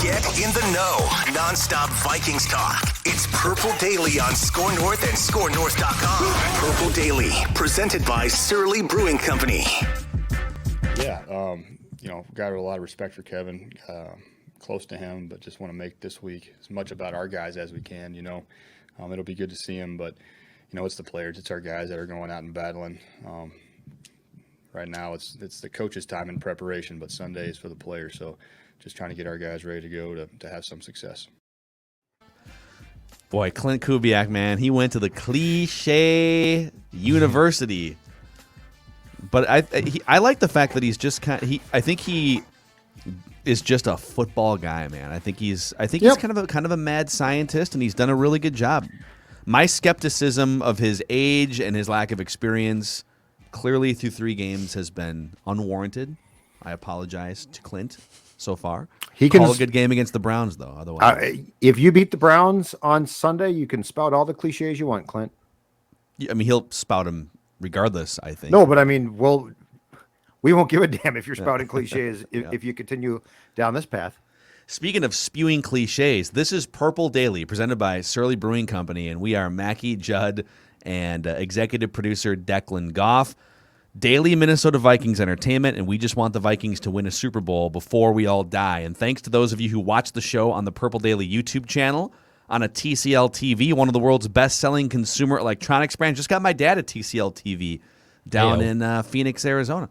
Get in the know. Non-stop Vikings talk. It's Purple Daily on Score North and ScoreNorth.com. Purple Daily, presented by Surly Brewing Company. Yeah, got a lot of respect for Kevin. Close to him, but just want to make this week as much about our guys as we can. It'll be good to see him, but it's the players, it's our guys that are going out and battling. Right now, it's the coach's time in preparation, but Sunday is for the players. So, just trying to get our guys ready to go to have some success. Boy, Clint Kubiak, man, he went to the cliche university. But I like the fact that he's just I think he is just a football guy, man. I think he's kind of a mad scientist, and he's done a really good job. My skepticism of his age and his lack of experience, clearly through 3 games, has been unwarranted. I apologize to Clint so far. He can call a good game against the Browns, though. Otherwise, if you beat the Browns on Sunday, you can spout all the cliches you want, Clint. I mean, he'll spout them regardless, I think. No, but I mean, we won't give a damn if you're spouting cliches if you continue down this path. Speaking of spewing cliches, this is Purple Daily, presented by Surly Brewing Company, and we are Mackie, Judd, and executive producer Declan Goff. Daily Minnesota Vikings entertainment, and we just want the Vikings to win a Super Bowl before we all die. And thanks to those of you who watch the show on the Purple Daily YouTube channel, on a TCL TV, one of the world's best-selling consumer electronics brands. Just got my dad a TCL TV down in Phoenix, Arizona.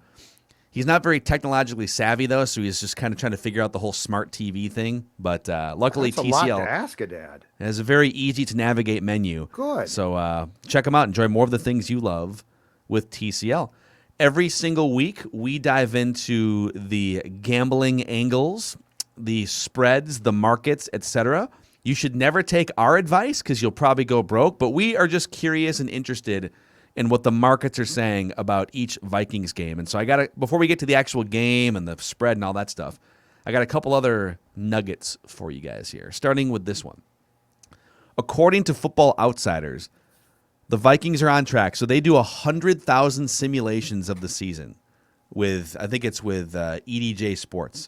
He's not very technologically savvy, though, so he's just kind of trying to figure out the whole smart TV thing. But luckily, That's TCL a lot to ask a dad. has a very easy-to-navigate menu. Good. So check them out. Enjoy more of the things you love with TCL. Every single week, we dive into the gambling angles, the spreads, the markets, etc. You should never take our advice because you'll probably go broke, but we are just curious and interested in what the markets are saying about each Vikings game. And so before we get to the actual game and the spread and all that stuff, I got a couple other nuggets for you guys here, starting with this one. According to Football Outsiders, the Vikings are on track. So they do 100,000 simulations of the season with EDJ Sports.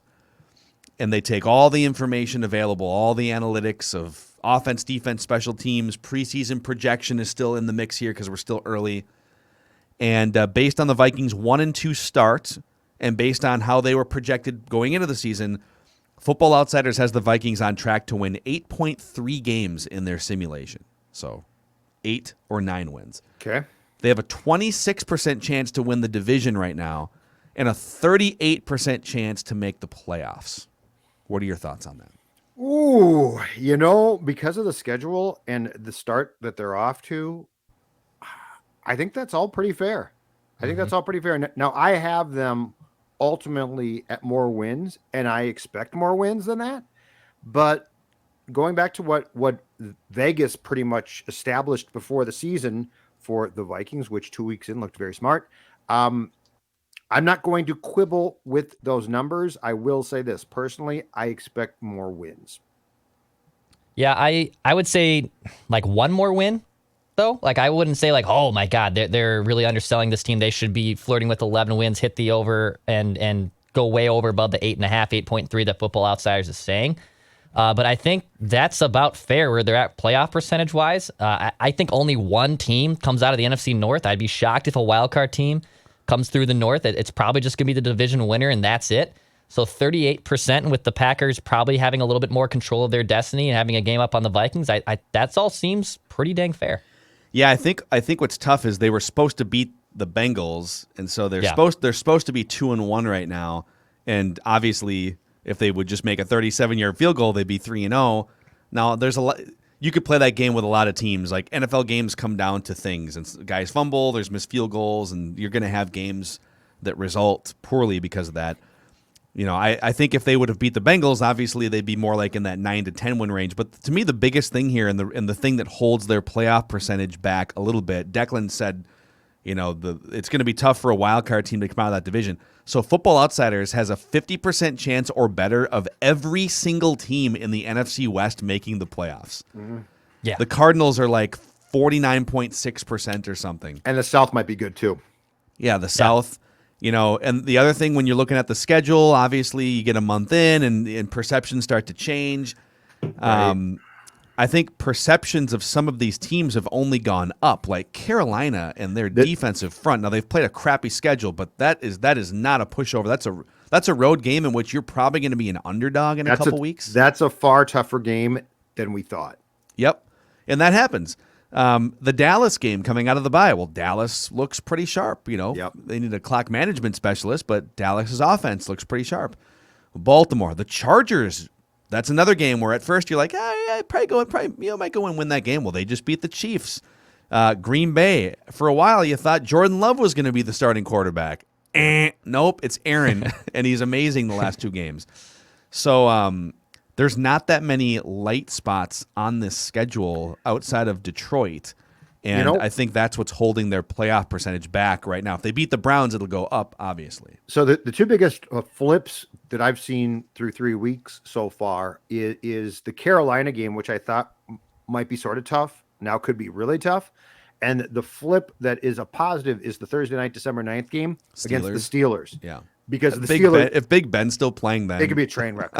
And they take all the information available, all the analytics of offense, defense, special teams. Preseason projection is still in the mix here because we're still early. And based on the Vikings' 1-2 start, and based on how they were projected going into the season, Football Outsiders has the Vikings on track to win 8.3 games in their simulation. So 8 or 9 wins. Okay. They have a 26% chance to win the division right now and a 38% chance to make the playoffs. What are your thoughts on that? Ooh, because of the schedule and the start that they're off to, I think that's all pretty fair. Now, I have them ultimately at more wins, and I expect more wins than that. But going back to what Vegas pretty much established before the season for the Vikings, which 2 weeks in looked very smart, I'm not going to quibble with those numbers. I will say this. Personally, I expect more wins. Yeah, I would say like one more win, though. Like I wouldn't say like, oh my God, they're really underselling this team. They should be flirting with 11 wins, hit the over, and go way over above the 8.5, 8.3 that Football Outsiders is saying. But I think that's about fair where they're at playoff percentage-wise. I think only one team comes out of the NFC North. I'd be shocked if a wildcard team comes through the North. It's probably just going to be the division winner, and that's it. So 38% with the Packers probably having a little bit more control of their destiny and having a game up on the Vikings. That's all seems pretty dang fair. Yeah, I think what's tough is they were supposed to beat the Bengals, and so they're supposed to be 2-1 right now. And obviously, if they would just make a 37-yard field goal, they'd be 3-0. Now, there's a lot. You could play that game with a lot of teams. Like NFL games come down to things, and guys fumble, there's missed field goals, and you're going to have games that result poorly because of that. I think if they would have beat the Bengals, obviously they'd be more like in that 9-10 win range. But to me, the biggest thing here and the thing that holds their playoff percentage back a little bit, Declan said, it's going to be tough for a wild card team to come out of that division. So Football Outsiders has a 50% chance or better of every single team in the NFC West making the playoffs. Mm-hmm. Yeah, the Cardinals are like 49.6% or something, and the South might be good too. Yeah, the South. And the other thing when you're looking at the schedule, obviously you get a month in and perceptions start to change. Right. I think perceptions of some of these teams have only gone up, like Carolina and their defensive front. Now they've played a crappy schedule, but that is not a pushover. That's a road game in which you're probably going to be an underdog in a couple weeks. That's a far tougher game than we thought. Yep, and that happens. The Dallas game coming out of the bye. Well, Dallas looks pretty sharp. Yep. They need a clock management specialist, but Dallas's offense looks pretty sharp. Baltimore, the Chargers. That's another game where at first you're like, might go and win that game. Well, they just beat the Chiefs. Green Bay. For a while, you thought Jordan Love was going to be the starting quarterback. Nope, it's Aaron, and he's amazing the last 2 games. So there's not that many light spots on this schedule outside of Detroit, and I think that's what's holding their playoff percentage back right now. If they beat the Browns, it'll go up, obviously. So the 2 biggest flips that I've seen through 3 weeks so far is the Carolina game, which I thought might be sort of tough, now could be really tough. And the flip that is a positive is the Thursday night, December 9th game against the Steelers. Yeah. Because the Big Steelers, Ben, if Big Ben's still playing then, they could be a train wreck.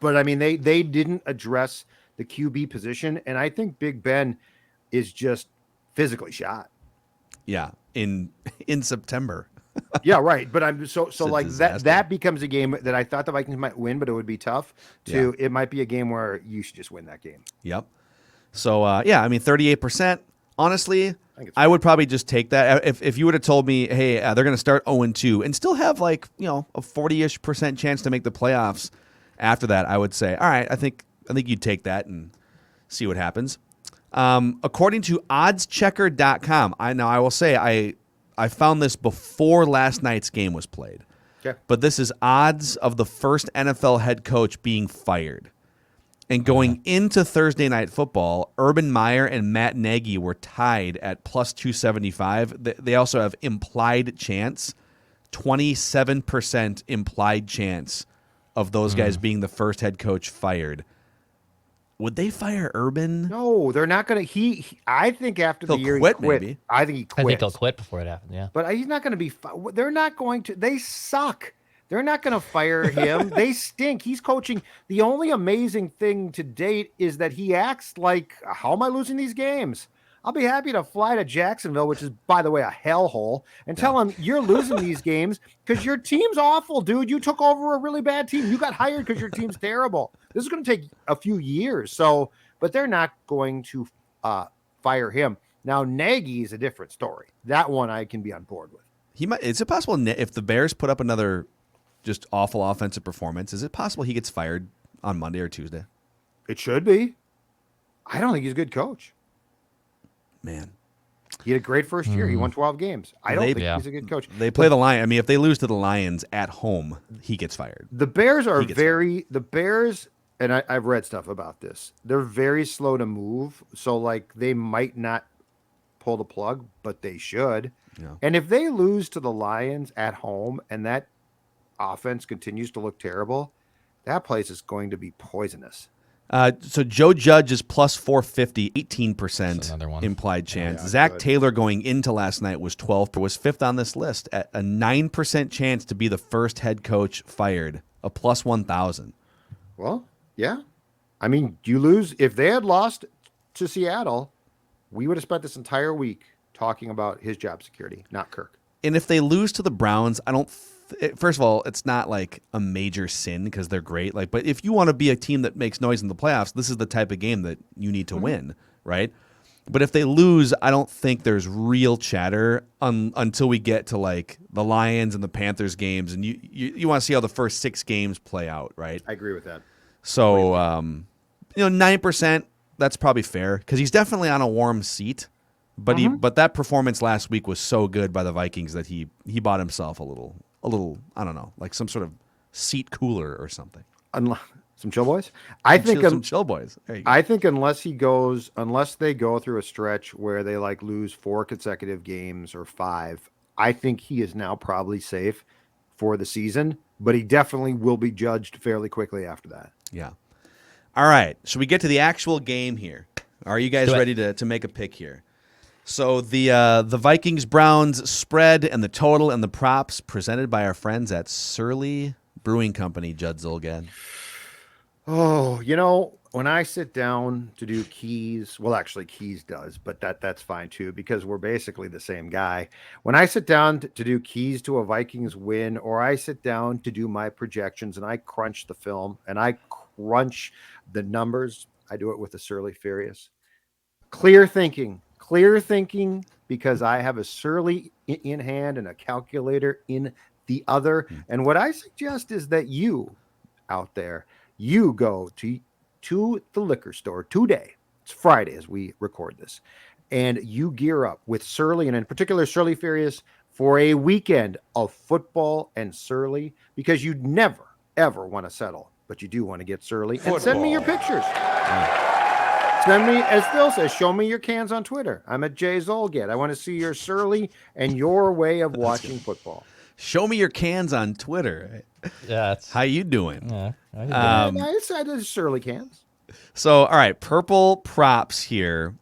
But I mean, they didn't address the QB position. And I think Big Ben is just physically shot. Yeah. In September. Yeah, right. But I'm so like disaster. that becomes a game that I thought the Vikings might win, but it would be tough it might be a game where you should just win that game. Yep. So 38%. Honestly, I would probably just take that. If you would have told me, hey, they're going to start 0-2 and still have a 40-ish% chance to make the playoffs after that, I would say, all right, I think you'd take that and see what happens. According to oddschecker.com, I will say I found this before last night's game was played. Okay. But this is odds of the first NFL head coach being fired. And going into Thursday Night Football, Urban Meyer and Matt Nagy were tied at plus 275. They also have implied chance, 27% implied chance of those guys being the first head coach fired. Would they fire Urban? No, they're not going to. I think after the He'll year quit, he quit, maybe. I think he quits. I think he'll quit before it happens. Yeah. But he's not going to be. They're not going to. They suck. They're not going to fire him. They stink. He's coaching. The only amazing thing to date is that he acts like, how am I losing these games? I'll be happy to fly to Jacksonville, which is, by the way, a hellhole, and tell him you're losing these games because your team's awful, dude. You took over a really bad team. You got hired because your team's terrible. This is going to take a few years. But they're not going to fire him. Now, Nagy is a different story. That one I can be on board with. Is it possible if the Bears put up another just awful offensive performance, is it possible he gets fired on Monday or Tuesday? It should be. I don't think he's a good coach. Man. He had a great first year. He won 12 games. I don't think he's a good coach. They play the Lions. I mean, if they lose to the Lions at home, he gets fired. The Bears are the Bears, and I've read stuff about this. They're very slow to move. So, they might not pull the plug, but they should. Yeah. And if they lose to the Lions at home and that offense continues to look terrible, that place is going to be poisonous. So Joe Judge is plus 450, 18% implied chance. Yeah, Zach good. Taylor going into last night was 12, was fifth on this list at a 9% chance to be the first head coach fired, a plus 1,000. Well, yeah. I mean, you lose. If they had lost to Seattle, we would have spent this entire week talking about his job security, not Kirk. And if they lose to the Browns, first of all, it's not like a major sin because they're great. But if you want to be a team that makes noise in the playoffs, this is the type of game that you need to win, right? But if they lose, I don't think there's real chatter until we get to the Lions and the Panthers games, and you want to see how the first 6 games play out, right? I agree with that. So 9%, that's probably fair because he's definitely on a warm seat. But that performance last week was so good by the Vikings that he bought himself a little, I don't know, like some sort of seat cooler or something. Some chill boys. I think some chill boys. There you go. I think unless they go through a stretch where they lose 4 consecutive games or 5, I think he is now probably safe for the season. But he definitely will be judged fairly quickly after that. Yeah. All right. Should we get to the actual game here? Are you guys ready to make a pick here? So the Vikings-Browns spread and the total and the props presented by our friends at Surly Brewing Company, Judd Zulgad. Oh, when I sit down to do keys, well, actually Keys does, but that's fine too, because we're basically the same guy. When I sit down to do keys to a Vikings win, or I sit down to do my projections and I crunch the film and I crunch the numbers, I do it with the Surly Furious. Clear thinking, because I have a Surly in hand and a calculator in the other. And what I suggest is that you out there, you go to the liquor store today. It's Friday as we record this, and you gear up with Surly, and in particular Surly Furious, for a weekend of football and Surly, because you never ever want to settle, but you do want to get Surly. And send me your pictures. Send me, as Phil says, show me your cans on Twitter. I'm at Jay Zolgad. I want to see your Surly and your way of watching football. Show me your cans on Twitter. Yeah, how you doing? Yeah, I decided Surly cans. So, all right, purple props here.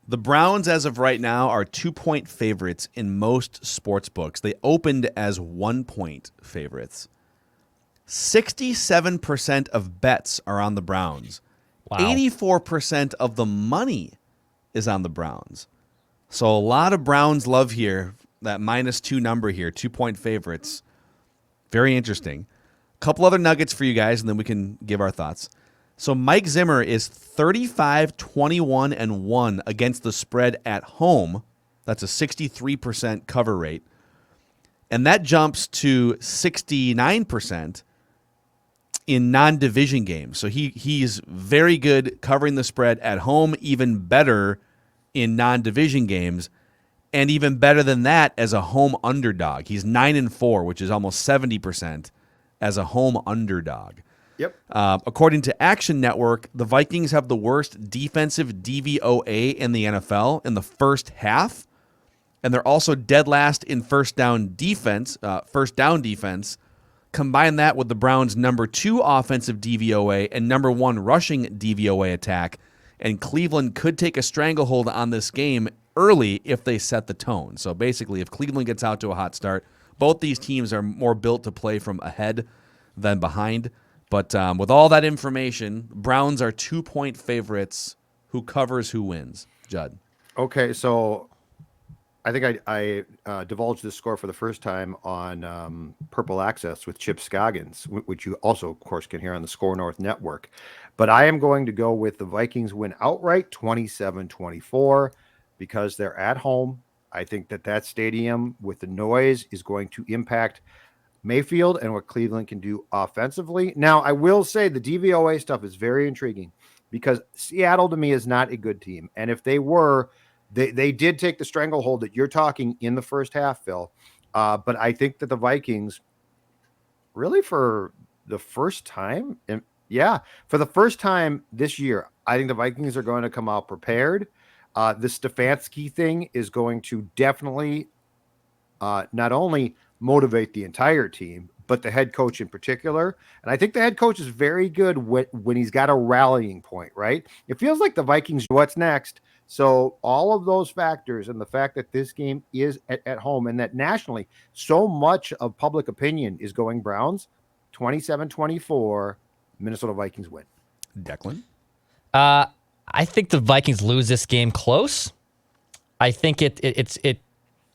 The Browns, as of right now, are 2-point favorites in most sports books. They opened as 1-point favorites. 67% of bets are on the Browns. Wow. 84% of the money is on the Browns. So a lot of Browns love here. That -2 number here, 2-point favorites. Very interesting. A couple other nuggets for you guys, and then we can give our thoughts. So Mike Zimmer is 35-21-1 against the spread at home. That's a 63% cover rate. And that jumps to 69% in non-division games. So he's very good covering the spread at home, even better in non-division games. And even better than that as a home underdog. He's 9-4, which is almost 70% as a home underdog. Yep. According to Action Network, the Vikings have the worst defensive DVOA in the NFL in the first half, and they're also dead last in first down defense. Combine that with the Browns' number 2 offensive DVOA and number 1 rushing DVOA attack, and Cleveland could take a stranglehold on this game early if they set the tone. So basically, if Cleveland gets out to a hot start, both these teams are more built to play from ahead than behind. But with all that information, Browns are 2-point favorites. Who covers, who wins? Judd. Okay, so I think I divulged this score for the first time on Purple Access with Chip Scoggins, which you also, of course, can hear on the Score North Network. But I am going to go with the Vikings win outright, 27-24. Because they're at home. I think that stadium with the noise is going to impact Mayfield and what Cleveland can do offensively. Now, I will say the DVOA stuff is very intriguing because Seattle to me is not a good team. And if they were, they did take the stranglehold that you're talking in the first half, Phil. But I think that the Vikings really for the first time, for the first time this year, I think the Vikings are going to come out prepared. The Stefanski thing is going to definitely not only motivate the entire team, but the head coach in particular. And I think the head coach is very good when he's got a rallying point, right? It feels like the Vikings, what's next? So all of those factors and the fact that this game is at home and that nationally so much of public opinion is going Browns, 27-24, Minnesota Vikings win. Declan? I think the Vikings lose this game close. I think it's.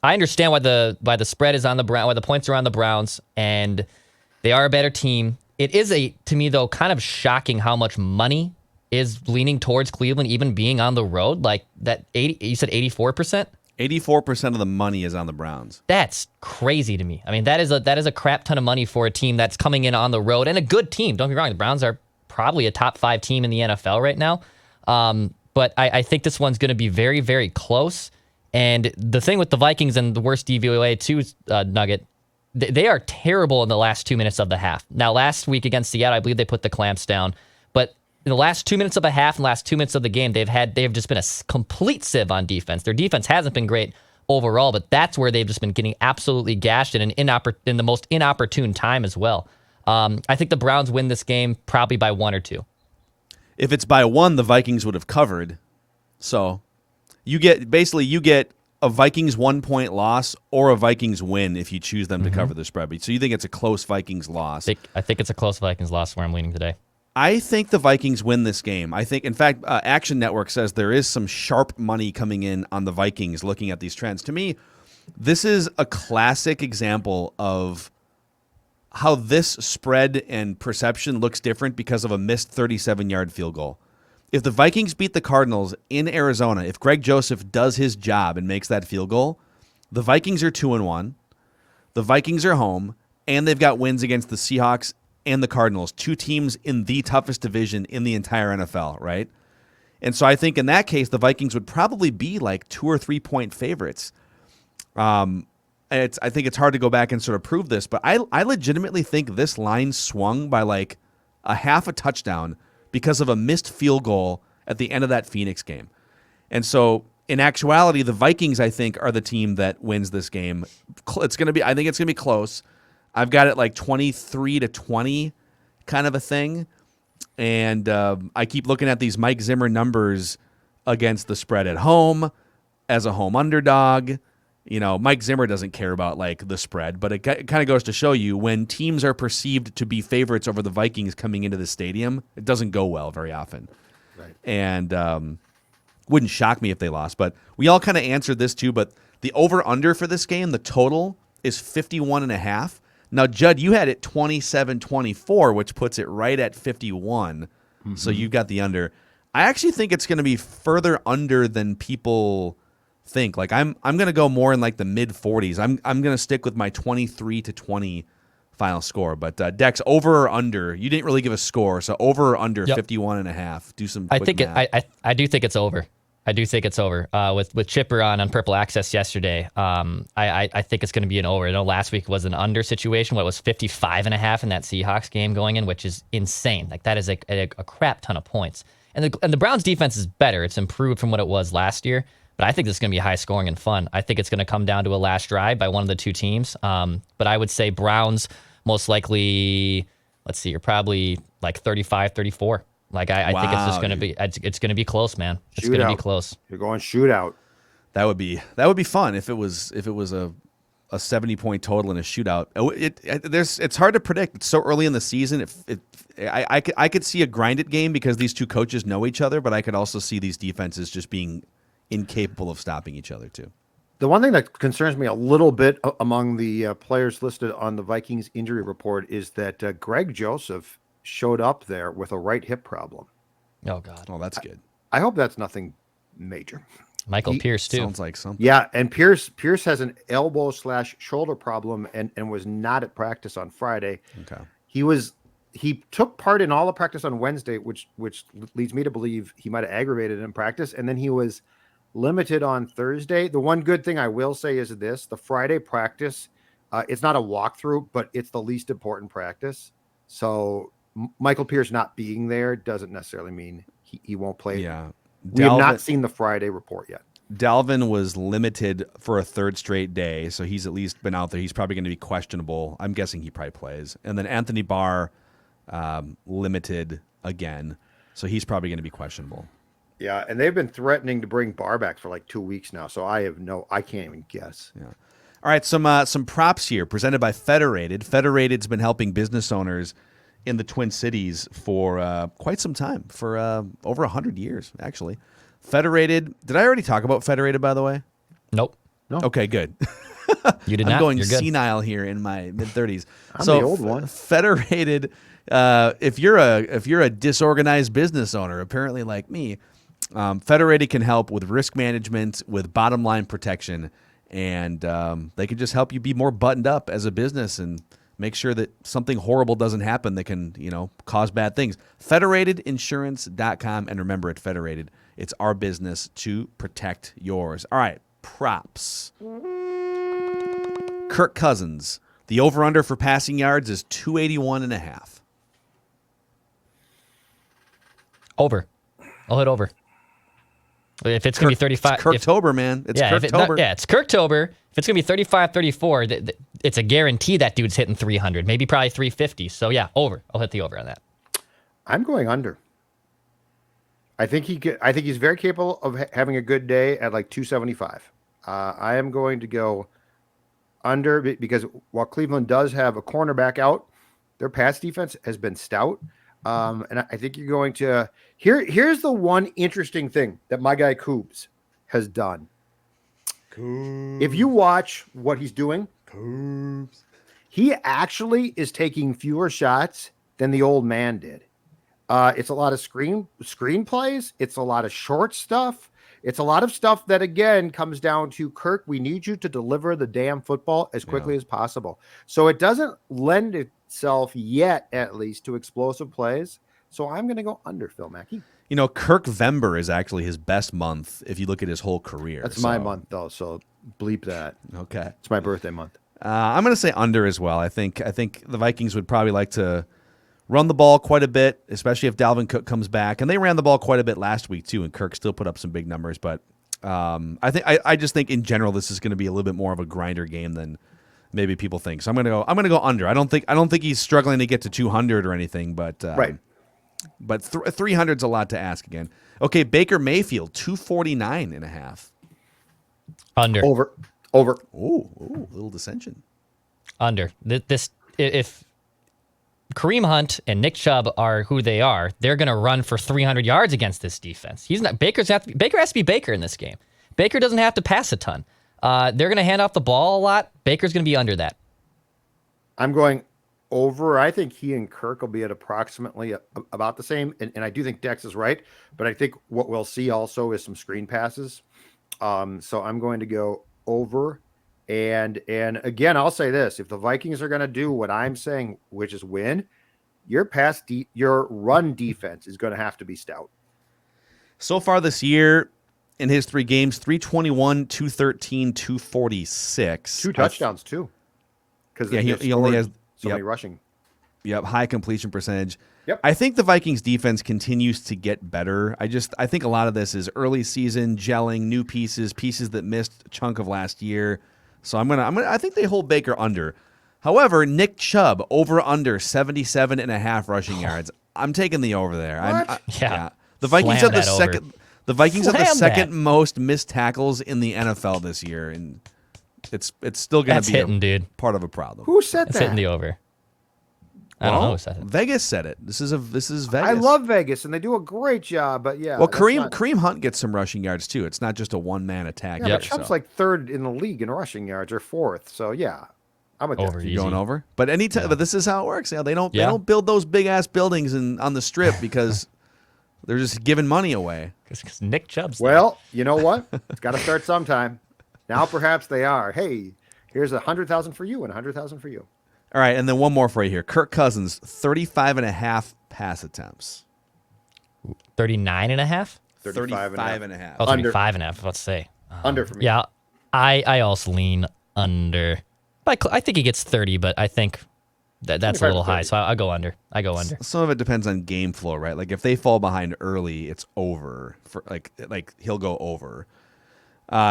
I understand why the spread is on the Browns, why the points are on the Browns, and they are a better team. It is to me though kind of shocking how much money is leaning towards Cleveland, even being on the road. Like that 80, you said 84%. 84% of the money is on the Browns. That's crazy to me. I mean, that is a crap ton of money for a team that's coming in on the road and a good team. Don't get me wrong, the Browns are probably a top 5 team in the NFL right now. But I think this one's going to be very, very close. And the thing with the Vikings and the worst DVOA too, Nugget, they are terrible in the last 2 minutes of the half. Now, last week against Seattle, I believe they put the clamps down. But in the last 2 minutes of a half and last 2 minutes of the game, they have just been a complete sieve on defense. Their defense hasn't been great overall, but that's where they've just been getting absolutely gashed in the most inopportune time as well. I think the Browns win this game probably by 1 or 2. If it's by 1, the Vikings would have covered. So You get a Vikings 1 point loss or a Vikings win if you choose them to cover the spread. So you think it's a close Vikings loss? I think it's a close Vikings loss where I'm leaning today. I think the Vikings win this game. I think, in fact, Action Network says there is some sharp money coming in on the Vikings looking at these trends. To me, this is a classic example of how this spread and perception looks different because of a missed 37-yard field goal. If the Vikings beat the Cardinals in Arizona, if Greg Joseph does his job and makes that field goal, the Vikings are 2-1. The Vikings are home, and they've got wins against the Seahawks and the Cardinals, two teams in the toughest division in the entire NFL, right? And so I think in that case, the Vikings would probably be like 2 or 3 point favorites. I think it's hard to go back and sort of prove this, but I legitimately think this line swung by like a half a touchdown because of a missed field goal at the end of that Phoenix game. And so in actuality, the Vikings, I think, are the team that wins this game. I think it's going to be close. I've got it like 23-20 kind of a thing. And I keep looking at these Mike Zimmer numbers against the spread at home as a home underdog. You know, Mike Zimmer doesn't care about like the spread, but it kind of goes to show you when teams are perceived to be favorites over the Vikings coming into the stadium, it doesn't go well very often. Right. And wouldn't shock me if they lost, but we all kind of answered this too. But the over-under for this game, the total is 51.5. Now, Judd, you had it 27-24, which puts it right at 51. So you got the under. I actually think it's going to be further under than people think. Like I'm going to go more in like the mid 40s. I'm going to stick with my 23-20 final score. But Dex, over or under? You didn't really give a score, so over or under 51.5. Do some. Quick math. I do think it's over. I do think it's over. With Chipper on Purple Access yesterday, I think it's going to be an over. I know last week was an under situation. What was 55.5 in that Seahawks game going in, which is insane. Like that is a crap ton of points. And the Browns defense is better. It's improved from what it was last year. But I think this is going to be high scoring and fun. I think it's going to come down to a last drive by one of the two teams. But I would say Browns most likely. Let's see, you're probably like 35-34. Like I think it's just going to be it's going to be close, man. It's going to be close. You're going shootout. That would be fun if it was a 70-point total in a shootout. It's hard to predict. It's so early in the season. I could see a grinded game because these two coaches know each other, but I could also see these defenses just being incapable of stopping each other too. The one thing that concerns me a little bit among the players listed on the Vikings injury report is that Greg Joseph showed up there with a right hip problem. Oh God. Oh, that's good. I hope that's nothing major. Michael Pierce too. Sounds like something. Yeah, and Pierce has an elbow/shoulder problem and was not at practice on Friday. Okay. He took part in all the practice on Wednesday, which leads me to believe he might have aggravated in practice, and then he was limited on Thursday. The one good thing I will say is this: the Friday practice, it's not a walkthrough, but it's the least important practice. So Michael Pierce not being there doesn't necessarily mean he won't play. Yeah. We have not seen the Friday report yet. Dalvin was limited for a third straight day, so he's at least been out there. He's probably going to be questionable. I'm guessing he probably plays. And then Anthony Barr limited again, so he's probably going to be questionable. Yeah, and they've been threatening to bring Barr back for like 2 weeks now, so I can't even guess. Yeah. All right, some props here presented by Federated. Federated's been helping business owners in the Twin Cities for quite some time, for over 100 years, actually. Federated, did I already talk about Federated, by the way? Nope. No. Okay, good. You did I'm not. going You're good. senile here in my mid-30s. I'm the old one. Federated, if you're a disorganized business owner, apparently like me, Federated can help with risk management, with bottom line protection, and they can just help you be more buttoned up as a business and make sure that something horrible doesn't happen that can, cause bad things. Federatedinsurance.com, and remember, at Federated, it's our business to protect yours. All right, props. Kirk Cousins, the over-under for passing yards is 281.5. Over. I'll hit over. If it's going to be 35. It's Kirktober, man. It's Kirktober. It's Kirktober. If it's going to be 35-34, it's a guarantee that dude's hitting 300, maybe probably 350. So, yeah, over. I'll hit the over on that. I'm going under. I think he's very capable of having a good day at like 275. I am going to go under because while Cleveland does have a cornerback out, their pass defense has been stout. And I think you're going to here's the one interesting thing that my guy Coobs has done. If you watch what he's doing, he actually is taking fewer shots than the old man did. It's a lot of screen plays. It's a lot of short stuff. It's a lot of stuff that, again, comes down to, Kirk, we need you to deliver the damn football as quickly as possible. So it doesn't lend itself yet, at least, to explosive plays. So I'm going to go under, Phil Mackey. You know, Kirk Vember is actually his best month if you look at his whole career. That's my month, though, so bleep that. Okay. It's my birthday month. I'm going to say under as well. I think the Vikings would probably like to run the ball quite a bit, especially if Dalvin Cook comes back. And they ran the ball quite a bit last week, too, and Kirk still put up some big numbers. But I just think in general this is going to be a little bit more of a grinder game than maybe people think. So I'm going to go under. I don't think he's struggling to get to 200 or anything, but right. But 300's a lot to ask again. Okay, Baker Mayfield 249.5. Under. Over. Ooh, little dissension. Under. This if Kareem Hunt and Nick Chubb are who they are, they're going to run for 300 yards against this defense. Baker has to be Baker in this game. Baker doesn't have to pass a ton. They're going to hand off the ball a lot. Baker's going to be under that. I'm going over. I think he and Kirk will be at approximately about the same. And I do think Dex is right. But I think what we'll see also is some screen passes. So I'm going to go over. And again, I'll say this: if the Vikings are going to do what I'm saying, which is win, your run defense is going to have to be stout. So far this year, in his 3 games, 321, 213, 246. 2 touchdowns too. Because he only has so many rushing. Yep, high completion percentage. Yep. I think the Vikings defense continues to get better. I think a lot of this is early season gelling, new pieces that missed a chunk of last year. So I think they hold Baker under. However, Nick Chubb over under 77.5 rushing yards. I'm taking the over there. Yeah. The Vikings Slam have the that second. over. The Vikings have the Slam second that. most missed tackles in the NFL this year, and it's still going That's to be hitting, dude. part of a problem. Who said That's that? hitting the over. I don't know who said it. Vegas said it. This is Vegas. I love Vegas, and they do a great job. But yeah, Well, Kareem Hunt gets some rushing yards too. It's not just a one-man attack. Yeah, here, but Chubb's so. like 3rd in the league in rushing yards, or 4th. So yeah, I'm a Over. You going Easy. over? But but this is how it works. Yeah, they don't build those big ass buildings on the strip because they're just giving money away. Because Nick Chubb's there. Well, you know what? It's got to start sometime. Now perhaps they are. Hey, here's 100,000 for you and 100,000 for you. All right, and then one more for you here. Kirk Cousins, 35.5 pass attempts. 39.5? 35.5. Oh, Under. 35.5. I was about to say. Under for me. Yeah, I also lean under. I think he gets 30, but I think that's a little high, so I'll go under. Some of it depends on game flow, right? Like if they fall behind early, it's over. For like he'll go over.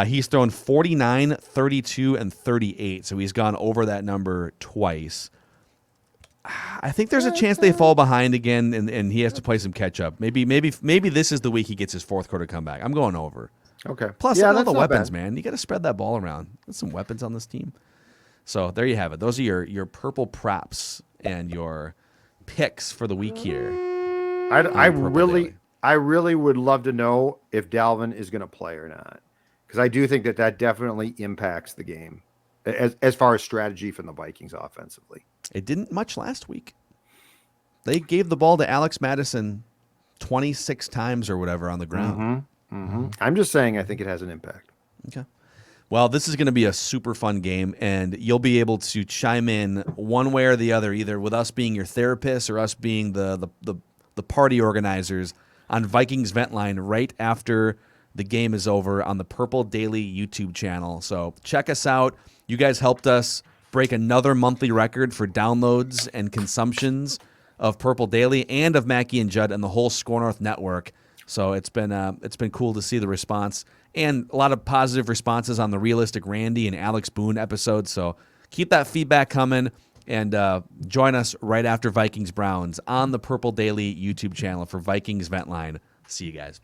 He's thrown 49, 32, and 38, so he's gone over that number twice. I think there's a chance they fall behind again, and he has to play some catch up. Maybe this is the week he gets his 4th quarter comeback. I'm going over. Okay. Plus, yeah, all that's the not weapons, bad. man. You got to spread that ball around. There's some weapons on this team. So there you have it. Those are your purple props and your picks for the week here. I Purple really Daily. would love to know if Dalvin is going to play or not, because I do think that definitely impacts the game as far as strategy from the Vikings offensively. It didn't much last week. They gave the ball to Alex Madison 26 times or whatever on the ground. I'm just saying I think it has an impact. Okay. Well, this is going to be a super fun game, and you'll be able to chime in one way or the other, either with us being your therapist or us being the party organizers on Vikings Vent Line right after the game is over on the Purple Daily YouTube channel. So check us out. You guys helped us break another monthly record for downloads and consumptions of Purple Daily and of Mackie and Judd and the whole Score North network. So it's been cool to see the response and a lot of positive responses on the Realistic Randy and Alex Boone episodes. So keep that feedback coming and join us right after Vikings-Browns on the Purple Daily YouTube channel for Vikings Vent Line See you guys.